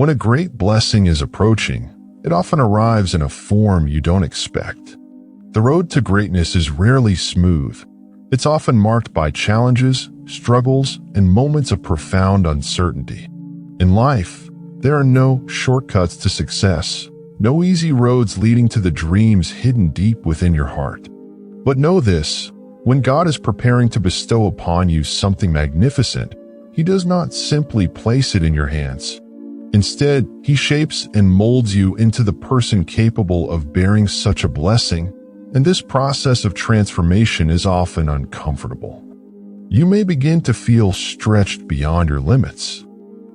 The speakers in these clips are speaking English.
When a great blessing is approaching, it often arrives in a form you don't expect. The road to greatness is rarely smooth. It's often marked by challenges, struggles, and moments of profound uncertainty. In life, there are no shortcuts to success, no easy roads leading to the dreams hidden deep within your heart. But know this, when God is preparing to bestow upon you something magnificent, He does not simply place it in your hands. Instead, He shapes and molds you into the person capable of bearing such a blessing, and this process of transformation is often uncomfortable. You may begin to feel stretched beyond your limits.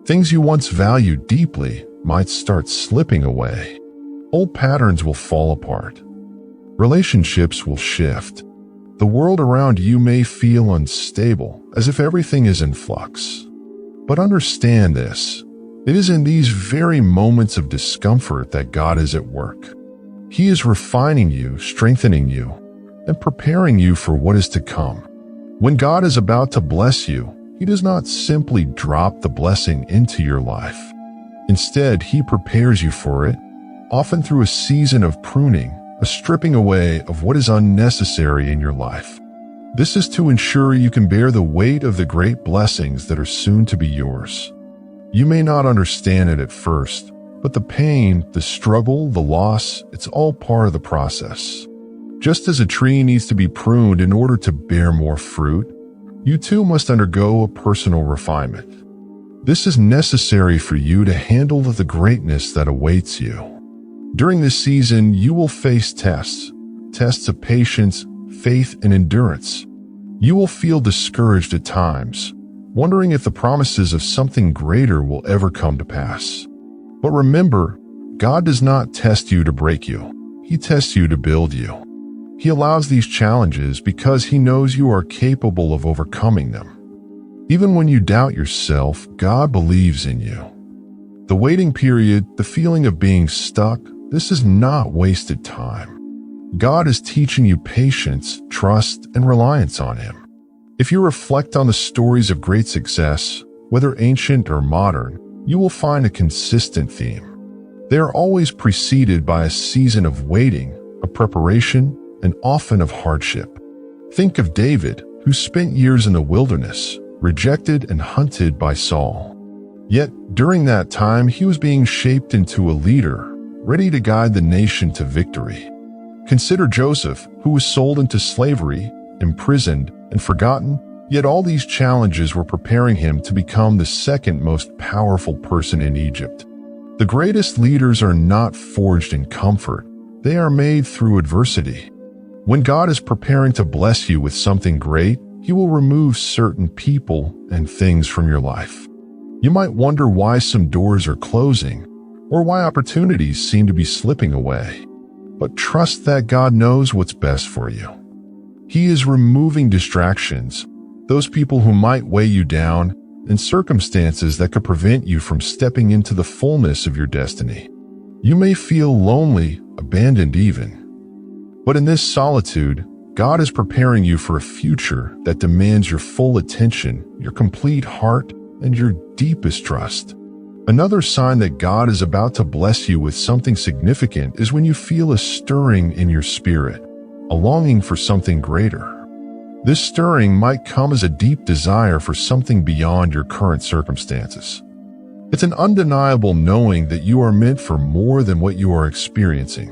Things you once valued deeply might start slipping away. Old patterns will fall apart. Relationships will shift. The world around you may feel unstable, as if everything is in flux. But understand this, it is in these very moments of discomfort that God is at work. He is refining you, strengthening you, and preparing you for what is to come. When God is about to bless you, He does not simply drop the blessing into your life. Instead, He prepares you for it, often through a season of pruning, a stripping away of what is unnecessary in your life. This is to ensure you can bear the weight of the great blessings that are soon to be yours. You may not understand it at first, but the pain, the struggle, the loss, it's all part of the process. Just as a tree needs to be pruned in order to bear more fruit, you too must undergo a personal refinement. This is necessary for you to handle the greatness that awaits you. During this season, you will face tests of patience, faith, and endurance. You will feel discouraged at times, wondering if the promises of something greater will ever come to pass. But remember, God does not test you to break you. He tests you to build you. He allows these challenges because He knows you are capable of overcoming them. Even when you doubt yourself, God believes in you. The waiting period, the feeling of being stuck, this is not wasted time. God is teaching you patience, trust, and reliance on Him. If you reflect on the stories of great success, whether ancient or modern, you will find a consistent theme. They are always preceded by a season of waiting, of preparation, and often of hardship. Think of David, who spent years in the wilderness, rejected and hunted by Saul. Yet, during that time, he was being shaped into a leader, ready to guide the nation to victory. Consider Joseph, who was sold into slavery, imprisoned, and forgotten, yet all these challenges were preparing him to become the second most powerful person in Egypt. The greatest leaders are not forged in comfort, they are made through adversity. When God is preparing to bless you with something great, He will remove certain people and things from your life. You might wonder why some doors are closing, or why opportunities seem to be slipping away. But trust that God knows what's best for you. He is removing distractions, those people who might weigh you down, and circumstances that could prevent you from stepping into the fullness of your destiny. You may feel lonely, abandoned even. But in this solitude, God is preparing you for a future that demands your full attention, your complete heart, and your deepest trust. Another sign that God is about to bless you with something significant is when you feel a stirring in your spirit, a longing for something greater. This stirring might come as a deep desire for something beyond your current circumstances. It's an undeniable knowing that you are meant for more than what you are experiencing.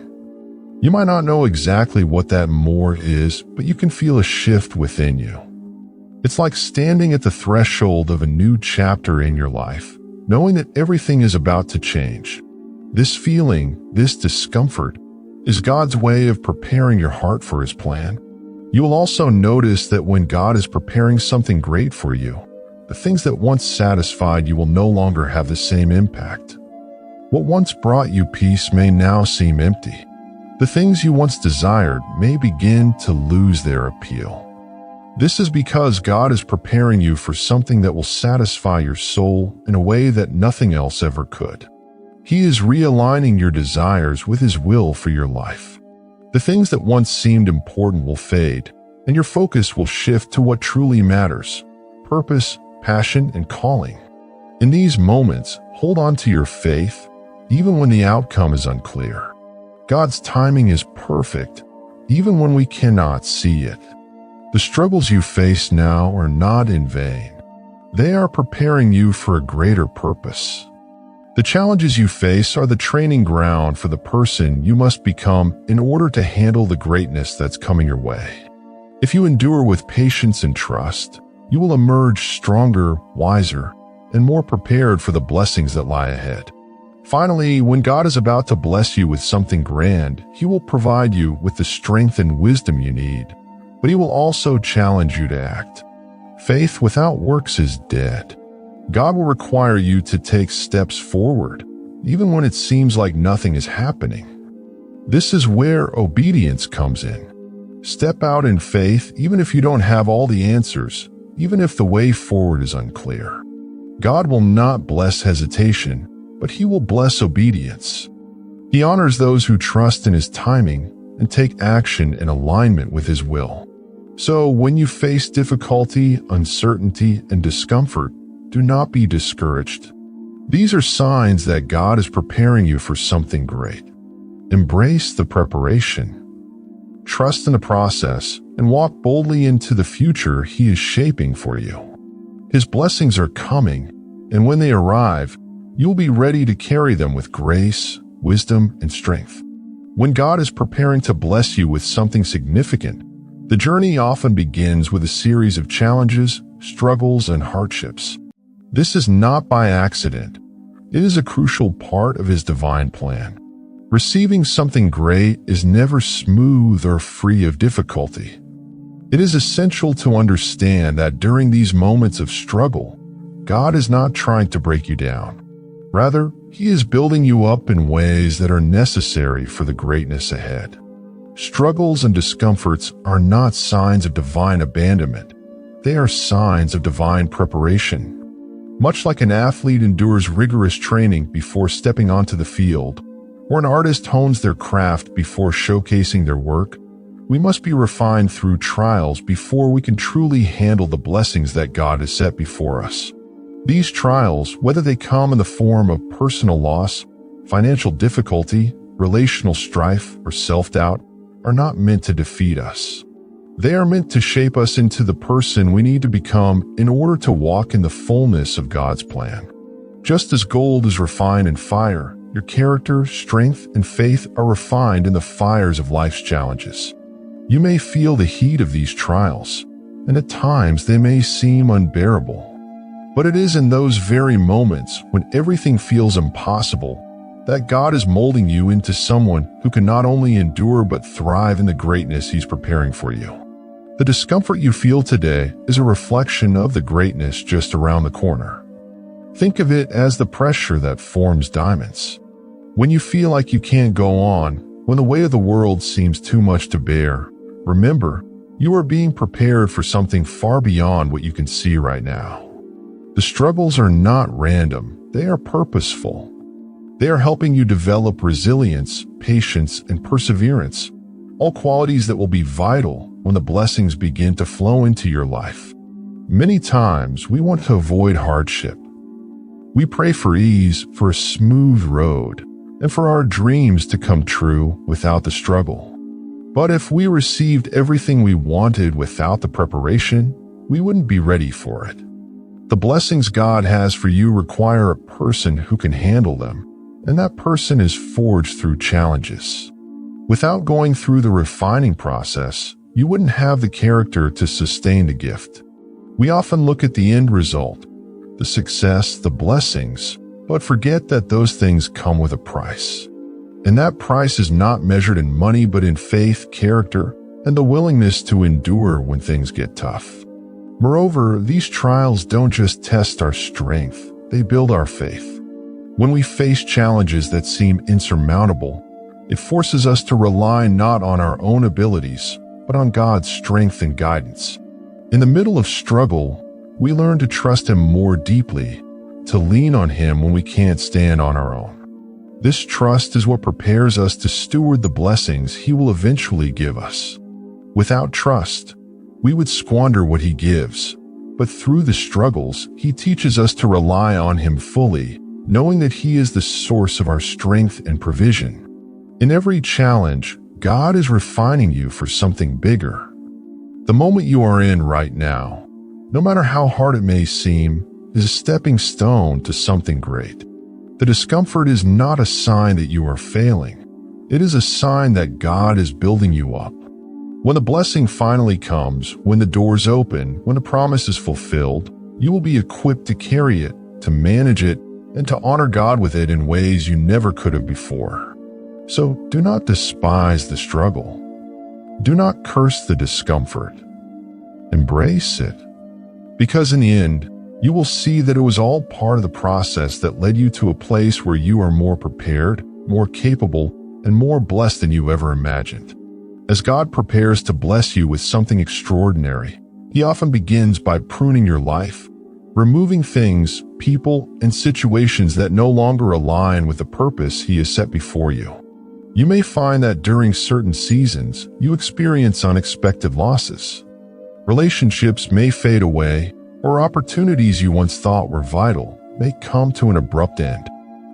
You might not know exactly what that more is, but you can feel a shift within you. It's like standing at the threshold of a new chapter in your life, knowing that everything is about to change. This feeling, this discomfort, is God's way of preparing your heart for His plan. You will also notice that when God is preparing something great for you, the things that once satisfied you will no longer have the same impact. What once brought you peace may now seem empty. The things you once desired may begin to lose their appeal. This is because God is preparing you for something that will satisfy your soul in a way that nothing else ever could. He is realigning your desires with His will for your life. The things that once seemed important will fade, and your focus will shift to what truly matters: purpose, passion, and calling. In these moments, hold on to your faith, even when the outcome is unclear. God's timing is perfect, even when we cannot see it. The struggles you face now are not in vain. They are preparing you for a greater purpose. The challenges you face are the training ground for the person you must become in order to handle the greatness that's coming your way. If you endure with patience and trust, you will emerge stronger, wiser, and more prepared for the blessings that lie ahead. Finally, when God is about to bless you with something grand, He will provide you with the strength and wisdom you need, but He will also challenge you to act. Faith without works is dead. God will require you to take steps forward, even when it seems like nothing is happening. This is where obedience comes in. Step out in faith even if you don't have all the answers, even if the way forward is unclear. God will not bless hesitation, but He will bless obedience. He honors those who trust in His timing and take action in alignment with His will. So when you face difficulty, uncertainty, and discomfort, do not be discouraged. These are signs that God is preparing you for something great. Embrace the preparation. Trust in the process and walk boldly into the future He is shaping for you. His blessings are coming, and when they arrive, you'll be ready to carry them with grace, wisdom, and strength. When God is preparing to bless you with something significant, the journey often begins with a series of challenges, struggles, and hardships. This is not by accident. It is a crucial part of His divine plan. Receiving something great is never smooth or free of difficulty. It is essential to understand that during these moments of struggle, God is not trying to break you down. Rather, He is building you up in ways that are necessary for the greatness ahead. Struggles and discomforts are not signs of divine abandonment. They are signs of divine preparation. Much like an athlete endures rigorous training before stepping onto the field, or an artist hones their craft before showcasing their work, we must be refined through trials before we can truly handle the blessings that God has set before us. These trials, whether they come in the form of personal loss, financial difficulty, relational strife, or self-doubt, are not meant to defeat us. They are meant to shape us into the person we need to become in order to walk in the fullness of God's plan. Just as gold is refined in fire, your character, strength, and faith are refined in the fires of life's challenges. You may feel the heat of these trials, and at times they may seem unbearable. But it is in those very moments when everything feels impossible that God is molding you into someone who can not only endure but thrive in the greatness He's preparing for you. The discomfort you feel today is a reflection of the greatness just around the corner. Think of it as the pressure that forms diamonds. When you feel like you can't go on, when the weight of the world seems too much to bear, remember, you are being prepared for something far beyond what you can see right now. The struggles are not random, they are purposeful. They are helping you develop resilience, patience, and perseverance, all qualities that will be vital when the blessings begin to flow into your life. Many times, we want to avoid hardship. We pray for ease, for a smooth road, and for our dreams to come true without the struggle. But if we received everything we wanted without the preparation, we wouldn't be ready for it. The blessings God has for you require a person who can handle them, and that person is forged through challenges. Without going through the refining process, you wouldn't have the character to sustain the gift. We often look at the end result, the success, the blessings, but forget that those things come with a price. And that price is not measured in money but in faith, character, and the willingness to endure when things get tough. Moreover, these trials don't just test our strength, they build our faith. When we face challenges that seem insurmountable, it forces us to rely not on our own abilities, but on God's strength and guidance. In the middle of struggle, we learn to trust Him more deeply, to lean on Him when we can't stand on our own. This trust is what prepares us to steward the blessings He will eventually give us. Without trust, we would squander what He gives, but but through the struggles, He teaches us to rely on Him fully, knowing that He is the source of our strength and provision. In every challenge, God is refining you for something bigger. The moment you are in right now, no matter how hard it may seem, is a stepping stone to something great. The discomfort is not a sign that you are failing. It is a sign that God is building you up. When the blessing finally comes, when the doors open, when the promise is fulfilled, you will be equipped to carry it, to manage it, and to honor God with it in ways you never could have before. So do not despise the struggle. Do not curse the discomfort. Embrace it. Because in the end, you will see that it was all part of the process that led you to a place where you are more prepared, more capable, and more blessed than you ever imagined. As God prepares to bless you with something extraordinary, He often begins by pruning your life, removing things, people, and situations that no longer align with the purpose He has set before you. You may find that during certain seasons, you experience unexpected losses. Relationships may fade away, or opportunities you once thought were vital may come to an abrupt end.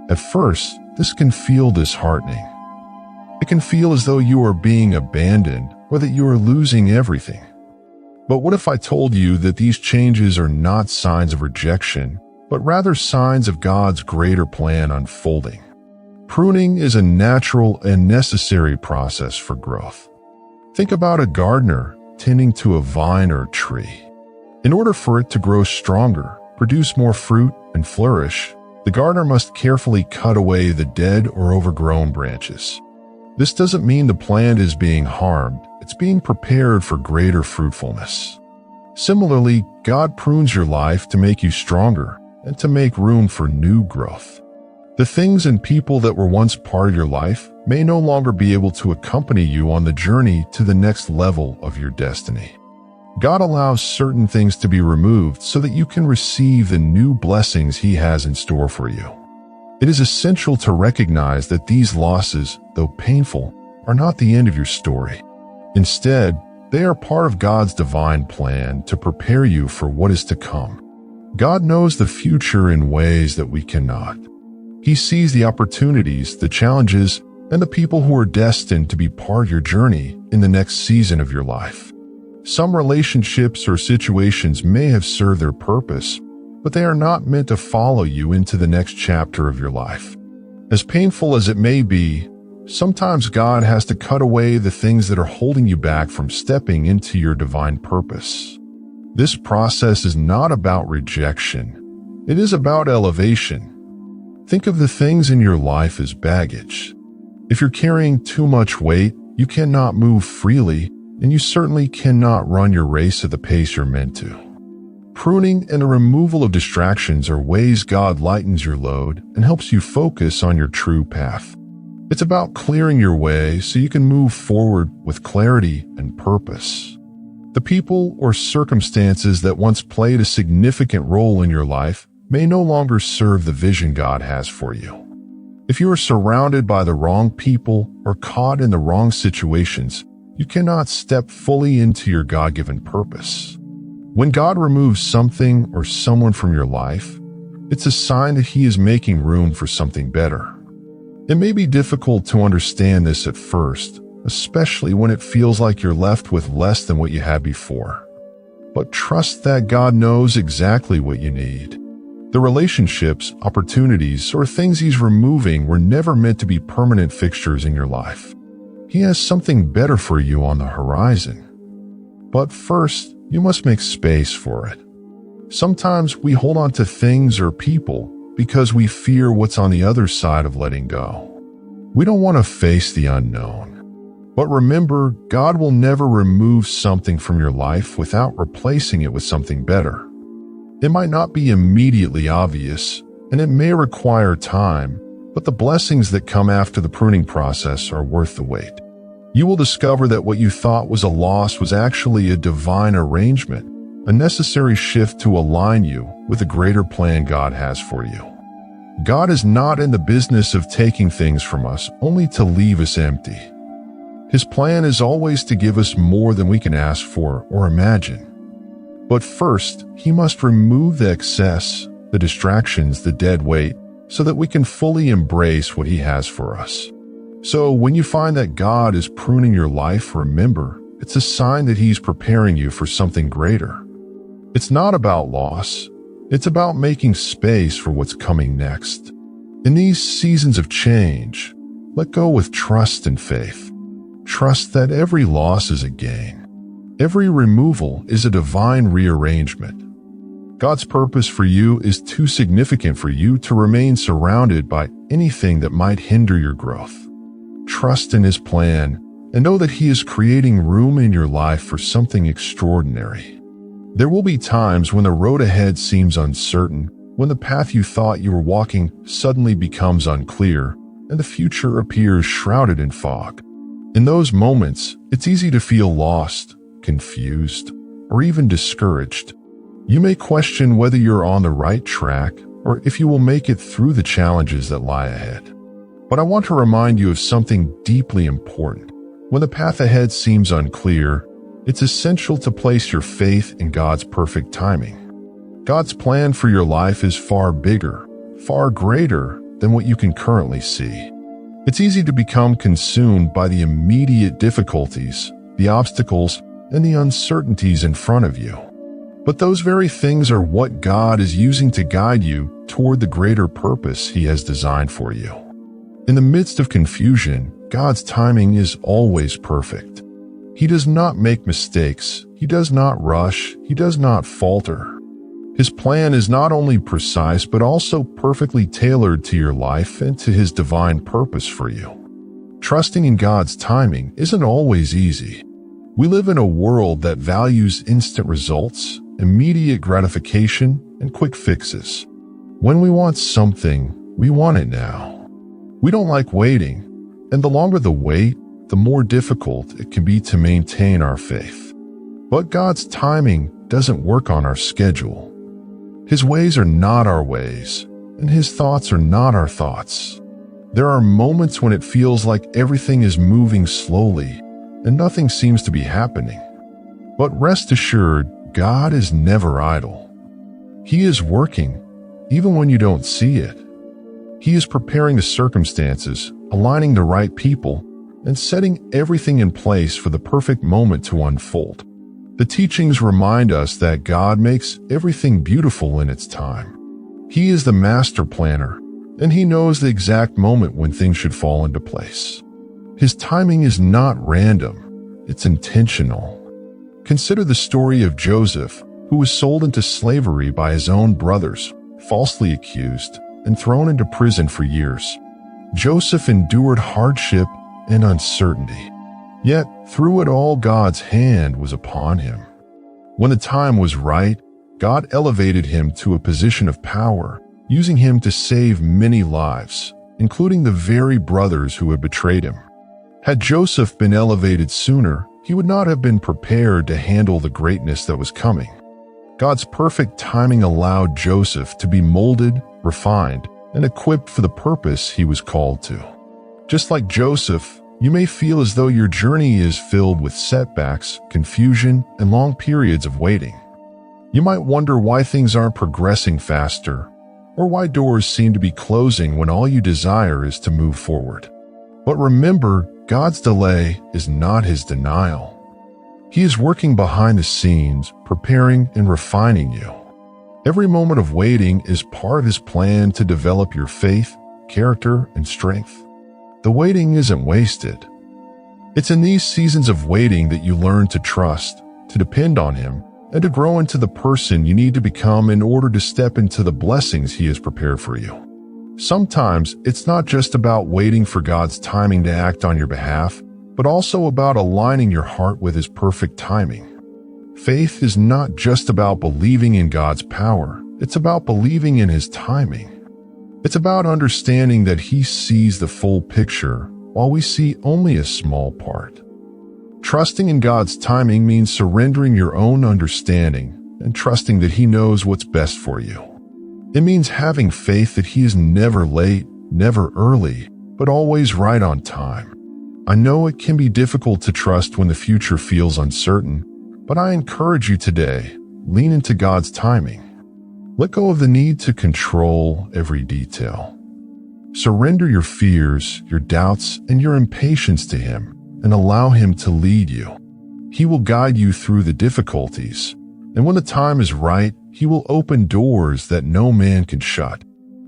At first, this can feel disheartening. It can feel as though you are being abandoned or that you are losing everything. But what if I told you that these changes are not signs of rejection, but rather signs of God's greater plan unfolding? Pruning is a natural and necessary process for growth. Think about a gardener tending to a vine or tree. In order for it to grow stronger, produce more fruit, and flourish, the gardener must carefully cut away the dead or overgrown branches. This doesn't mean the plant is being harmed, it's being prepared for greater fruitfulness. Similarly, God prunes your life to make you stronger and to make room for new growth. The things and people that were once part of your life may no longer be able to accompany you on the journey to the next level of your destiny. God allows certain things to be removed so that you can receive the new blessings He has in store for you. It is essential to recognize that these losses, though painful, are not the end of your story. Instead, they are part of God's divine plan to prepare you for what is to come. God knows the future in ways that we cannot. He sees the opportunities, the challenges, and the people who are destined to be part of your journey in the next season of your life. Some relationships or situations may have served their purpose, but they are not meant to follow you into the next chapter of your life. As painful as it may be, sometimes God has to cut away the things that are holding you back from stepping into your divine purpose. This process is not about rejection. It is about elevation. Think of the things in your life as baggage. If you're carrying too much weight, you cannot move freely, and you certainly cannot run your race at the pace you're meant to. Pruning and the removal of distractions are ways God lightens your load and helps you focus on your true path. It's about clearing your way so you can move forward with clarity and purpose. The people or circumstances that once played a significant role in your life may no longer serve the vision God has for you. If you are surrounded by the wrong people or caught in the wrong situations, you cannot step fully into your God-given purpose. When God removes something or someone from your life, it's a sign that He is making room for something better. It may be difficult to understand this at first, especially when it feels like you're left with less than what you had before. But trust that God knows exactly what you need. The relationships, opportunities, or things He's removing were never meant to be permanent fixtures in your life. He has something better for you on the horizon. But first, you must make space for it. Sometimes we hold on to things or people because we fear what's on the other side of letting go. We don't want to face the unknown. But remember, God will never remove something from your life without replacing it with something better. It might not be immediately obvious, and it may require time, but the blessings that come after the pruning process are worth the wait. You will discover that what you thought was a loss was actually a divine arrangement, a necessary shift to align you with the greater plan God has for you. God is not in the business of taking things from us only to leave us empty. His plan is always to give us more than we can ask for or imagine. But first, He must remove the excess, the distractions, the dead weight, so that we can fully embrace what He has for us. So when you find that God is pruning your life, remember, it's a sign that He's preparing you for something greater. It's not about loss. It's about making space for what's coming next. In these seasons of change, let go with trust and faith. Trust that every loss is a gain. Every removal is a divine rearrangement. God's purpose for you is too significant for you to remain surrounded by anything that might hinder your growth. Trust in His plan and know that He is creating room in your life for something extraordinary. There will be times when the road ahead seems uncertain, when the path you thought you were walking suddenly becomes unclear, and the future appears shrouded in fog. In those moments, it's easy to feel lost, confused, or even discouraged. You may question whether you're on the right track or if you will make it through the challenges that lie ahead. But I want to remind you of something deeply important. When the path ahead seems unclear, it's essential to place your faith in God's perfect timing. God's plan for your life is far bigger, far greater than what you can currently see. It's easy to become consumed by the immediate difficulties, the obstacles, and the uncertainties in front of you. But those very things are what God is using to guide you toward the greater purpose He has designed for you. In the midst of confusion, God's timing is always perfect. He does not make mistakes. He does not rush. He does not falter. His plan is not only precise but also perfectly tailored to your life and to His divine purpose for you. Trusting in God's timing isn't always easy. We live in a world that values instant results, immediate gratification, and quick fixes. When we want something, we want it now. We don't like waiting, and the longer the wait, the more difficult it can be to maintain our faith. But God's timing doesn't work on our schedule. His ways are not our ways, and His thoughts are not our thoughts. There are moments when it feels like everything is moving slowly, and nothing seems to be happening. But rest assured, God is never idle. He is working, even when you don't see it. He is preparing the circumstances, aligning the right people, and setting everything in place for the perfect moment to unfold. The teachings remind us that God makes everything beautiful in its time. He is the master planner, and He knows the exact moment when things should fall into place. His timing is not random, it's intentional. Consider the story of Joseph, who was sold into slavery by his own brothers, falsely accused, and thrown into prison for years. Joseph endured hardship and uncertainty. Yet, through it all, God's hand was upon him. When the time was right, God elevated him to a position of power, using him to save many lives, including the very brothers who had betrayed him. Had Joseph been elevated sooner, he would not have been prepared to handle the greatness that was coming. God's perfect timing allowed Joseph to be molded, refined, and equipped for the purpose he was called to. Just like Joseph, you may feel as though your journey is filled with setbacks, confusion, and long periods of waiting. You might wonder why things aren't progressing faster, or why doors seem to be closing when all you desire is to move forward. But remember, God's delay is not His denial. He is working behind the scenes, preparing and refining you. Every moment of waiting is part of His plan to develop your faith, character, and strength. The waiting isn't wasted. It's in these seasons of waiting that you learn to trust, to depend on Him, and to grow into the person you need to become in order to step into the blessings He has prepared for you. Sometimes it's not just about waiting for God's timing to act on your behalf, but also about aligning your heart with His perfect timing. Faith is not just about believing in God's power, it's about believing in His timing. It's about understanding that He sees the full picture while we see only a small part. Trusting in God's timing means surrendering your own understanding and trusting that He knows what's best for you. It means having faith that He is never late, never early, but always right on time. I know it can be difficult to trust when the future feels uncertain, but I encourage you today, lean into God's timing. Let go of the need to control every detail. Surrender your fears, your doubts, and your impatience to Him, and allow Him to lead you. He will guide you through the difficulties, and when the time is right, He will open doors that no man can shut.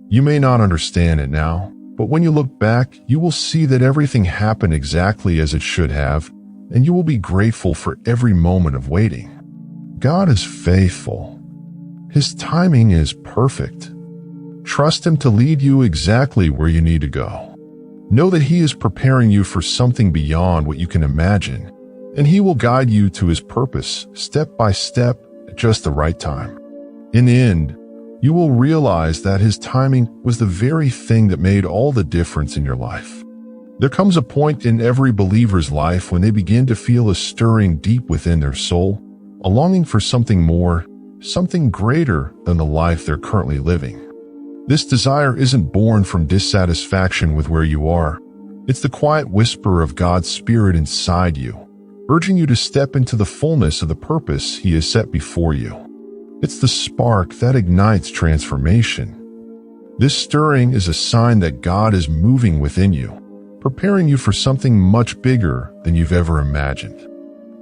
You may not understand it now, but when you look back, you will see that everything happened exactly as it should have, and you will be grateful for every moment of waiting. God is faithful. His timing is perfect. Trust Him to lead you exactly where you need to go. Know that He is preparing you for something beyond what you can imagine, and He will guide you to His purpose step by step at just the right time. In the end, you will realize that His timing was the very thing that made all the difference in your life. There comes a point in every believer's life when they begin to feel a stirring deep within their soul, a longing for something more, something greater than the life they're currently living. This desire isn't born from dissatisfaction with where you are. It's the quiet whisper of God's Spirit inside you, urging you to step into the fullness of the purpose He has set before you. It's the spark that ignites transformation. This stirring is a sign that God is moving within you, preparing you for something much bigger than you've ever imagined.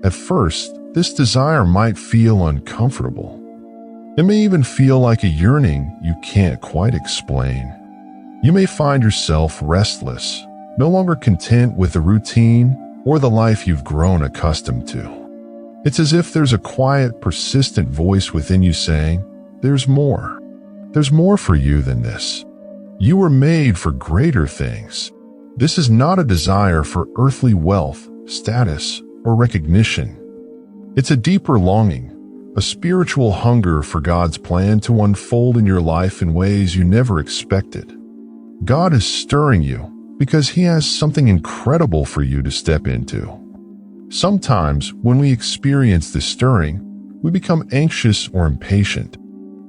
At first, this desire might feel uncomfortable. It may even feel like a yearning you can't quite explain. You may find yourself restless, no longer content with the routine or the life you've grown accustomed to. It's as if there's a quiet, persistent voice within you saying, "There's more. There's more for you than this. You were made for greater things." This is not a desire for earthly wealth, status, or recognition. It's a deeper longing, a spiritual hunger for God's plan to unfold in your life in ways you never expected. God is stirring you because He has something incredible for you to step into. Sometimes, when we experience this stirring, we become anxious or impatient.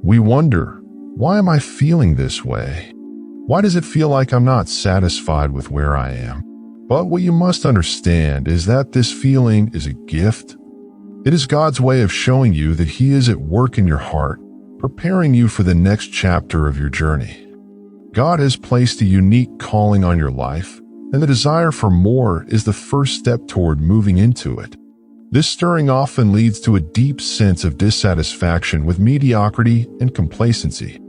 We wonder, why am I feeling this way? Why does it feel like I'm not satisfied with where I am? But what you must understand is that this feeling is a gift. It is God's way of showing you that He is at work in your heart, preparing you for the next chapter of your journey. God has placed a unique calling on your life, and the desire for more is the first step toward moving into it. This stirring often leads to a deep sense of dissatisfaction with mediocrity and complacency.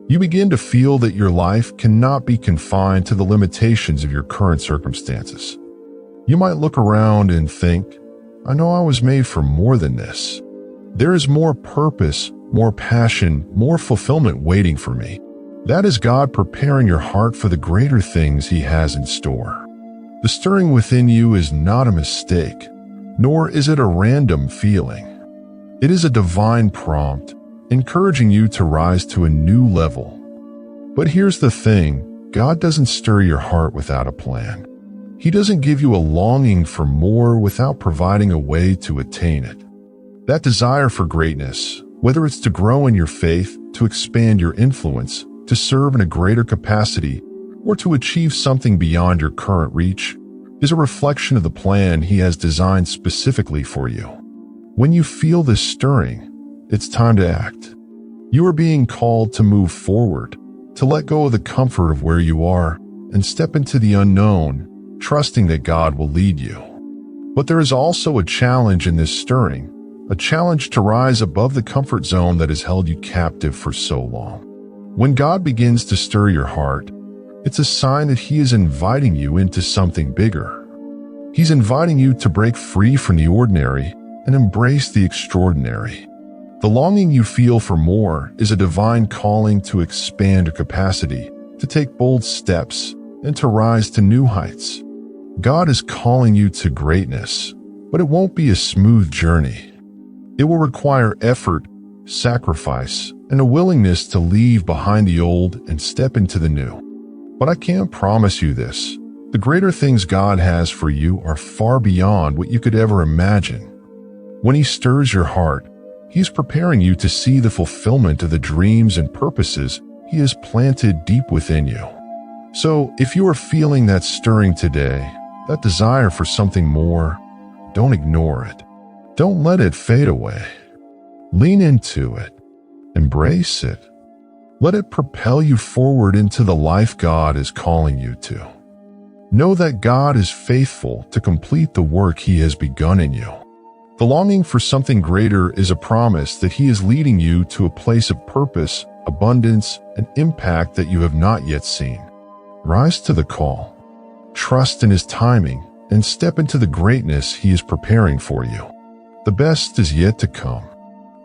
You begin to feel that your life cannot be confined to the limitations of your current circumstances. You might look around and think, "I know I was made for more than this. There is more purpose, more passion, more fulfillment waiting for me." That is God preparing your heart for the greater things He has in store. The stirring within you is not a mistake, nor is it a random feeling. It is a divine prompt, encouraging you to rise to a new level. But here's the thing, God doesn't stir your heart without a plan. He doesn't give you a longing for more without providing a way to attain it. That desire for greatness, whether it's to grow in your faith, to expand your influence, to serve in a greater capacity, or to achieve something beyond your current reach, is a reflection of the plan He has designed specifically for you. When you feel this stirring, it's time to act. You are being called to move forward, to let go of the comfort of where you are, and step into the unknown, trusting that God will lead you. But there is also a challenge in this stirring, a challenge to rise above the comfort zone that has held you captive for so long. When God begins to stir your heart, it's a sign that He is inviting you into something bigger. He's inviting you to break free from the ordinary and embrace the extraordinary. The longing you feel for more is a divine calling to expand your capacity, to take bold steps, and to rise to new heights. God is calling you to greatness, but it won't be a smooth journey. It will require effort, sacrifice, and a willingness to leave behind the old and step into the new. But I can't promise you this. The greater things God has for you are far beyond what you could ever imagine. When He stirs your heart, He's preparing you to see the fulfillment of the dreams and purposes He has planted deep within you. So, if you are feeling that stirring today, that desire for something more, don't ignore it. Don't let it fade away. Lean into it. Embrace it. Let it propel you forward into the life God is calling you to. Know that God is faithful to complete the work He has begun in you. The longing for something greater is a promise that He is leading you to a place of purpose, abundance, and impact that you have not yet seen. Rise to the call. Trust in His timing and step into the greatness He is preparing for you. The best is yet to come.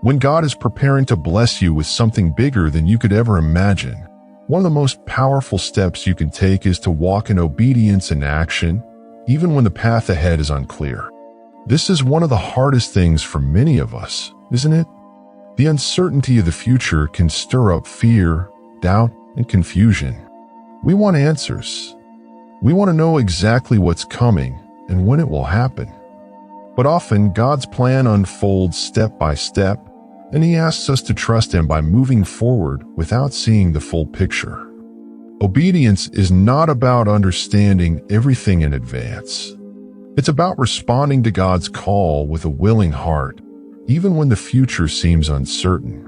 When God is preparing to bless you with something bigger than you could ever imagine, one of the most powerful steps you can take is to walk in obedience and action, even when the path ahead is unclear. This is one of the hardest things for many of us, isn't it? The uncertainty of the future can stir up fear, doubt, and confusion. We want answers. We want to know exactly what's coming and when it will happen. But often God's plan unfolds step by step, and He asks us to trust Him by moving forward without seeing the full picture. Obedience is not about understanding everything in advance. It's about responding to God's call with a willing heart, even when the future seems uncertain.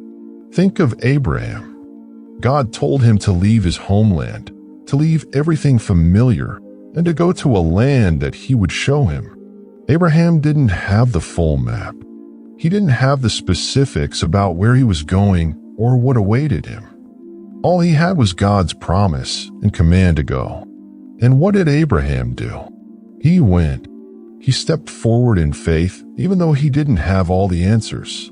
Think of Abraham. God told him to leave his homeland, to leave everything familiar, and to go to a land that He would show him. Abraham didn't have the full map. He didn't have the specifics about where he was going or what awaited him. All he had was God's promise and command to go. And what did Abraham do? He went. He stepped forward in faith, even though he didn't have all the answers.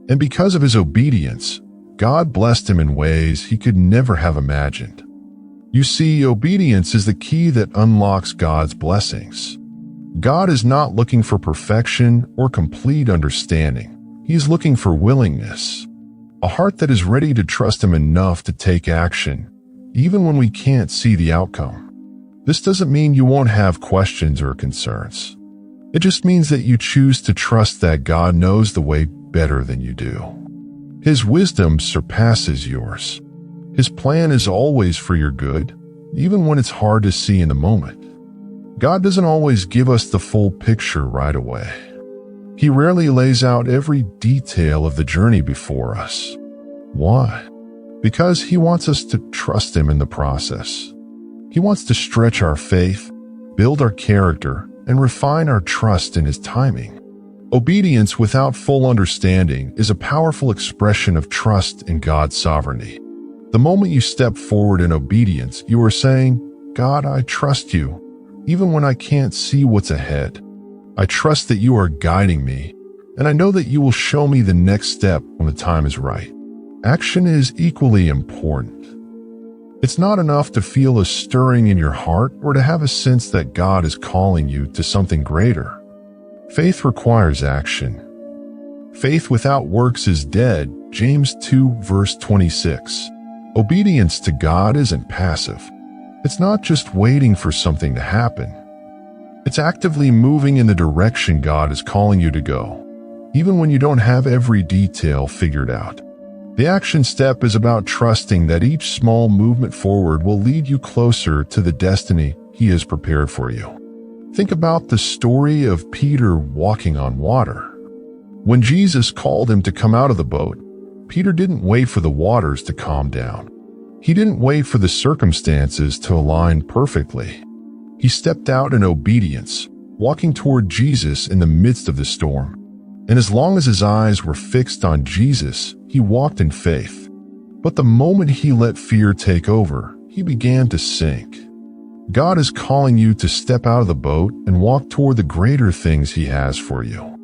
And because of his obedience, God blessed him in ways he could never have imagined. You see, obedience is the key that unlocks God's blessings. God is not looking for perfection or complete understanding. He is looking for willingness, a heart that is ready to trust Him enough to take action, even when we can't see the outcome. This doesn't mean you won't have questions or concerns. It just means that you choose to trust that God knows the way better than you do. His wisdom surpasses yours. His plan is always for your good, even when it's hard to see in the moment. God doesn't always give us the full picture right away. He rarely lays out every detail of the journey before us. Why? Because He wants us to trust Him in the process. He wants to stretch our faith, build our character, and refine our trust in His timing. Obedience without full understanding is a powerful expression of trust in God's sovereignty. The moment you step forward in obedience, you are saying, God, I trust You, even when I can't see what's ahead. I trust that You are guiding me, and I know that You will show me the next step when the time is right. Action is equally important. It's not enough to feel a stirring in your heart or to have a sense that God is calling you to something greater. Faith requires action. Faith without works is dead, James 2 verse 26. Obedience to God isn't passive. It's not just waiting for something to happen. It's actively moving in the direction God is calling you to go, even when you don't have every detail figured out. The action step is about trusting that each small movement forward will lead you closer to the destiny He has prepared for you. Think about the story of Peter walking on water. When Jesus called him to come out of the boat, Peter didn't wait for the waters to calm down. He didn't wait for the circumstances to align perfectly. He stepped out in obedience, walking toward Jesus in the midst of the storm. And as long as his eyes were fixed on Jesus, he walked in faith. But the moment he let fear take over, he began to sink. God is calling you to step out of the boat and walk toward the greater things He has for you.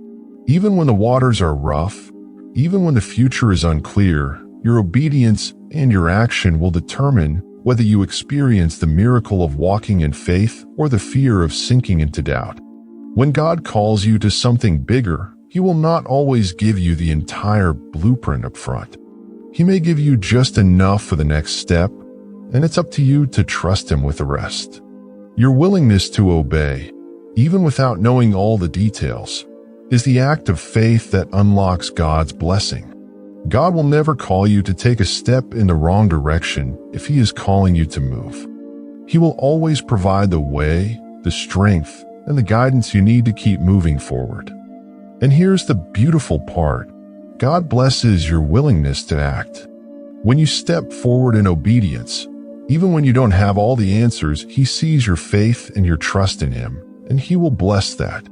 Even when the waters are rough, even when the future is unclear, your obedience and your action will determine whether you experience the miracle of walking in faith or the fear of sinking into doubt. When God calls you to something bigger, He will not always give you the entire blueprint up front. He may give you just enough for the next step, and it's up to you to trust Him with the rest. Your willingness to obey, even without knowing all the details, is the act of faith that unlocks God's blessing. God will never call you to take a step in the wrong direction if He is calling you to move. He will always provide the way, the strength, and the guidance you need to keep moving forward. And here's the beautiful part. God blesses your willingness to act. When you step forward in obedience, even when you don't have all the answers, He sees your faith and your trust in Him, and He will bless that.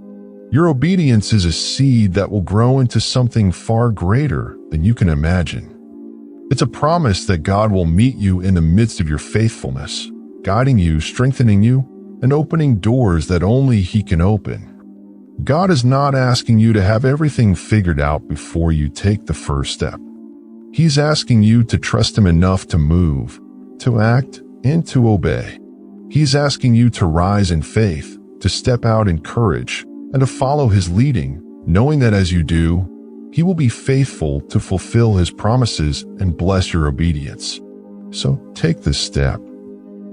Your obedience is a seed that will grow into something far greater than you can imagine. It's a promise that God will meet you in the midst of your faithfulness, guiding you, strengthening you, and opening doors that only He can open. God is not asking you to have everything figured out before you take the first step. He's asking you to trust Him enough to move, to act, and to obey. He's asking you to rise in faith, to step out in courage, and to follow His leading, knowing that as you do, He will be faithful to fulfill His promises and bless your obedience. So take this step.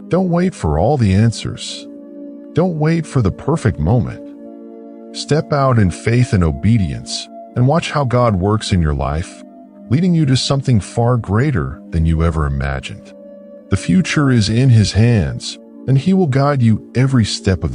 Don't wait for all the answers. Don't wait for the perfect moment. Step out in faith and obedience and watch how God works in your life, leading you to something far greater than you ever imagined. The future is in His hands, and He will guide you every step of the way.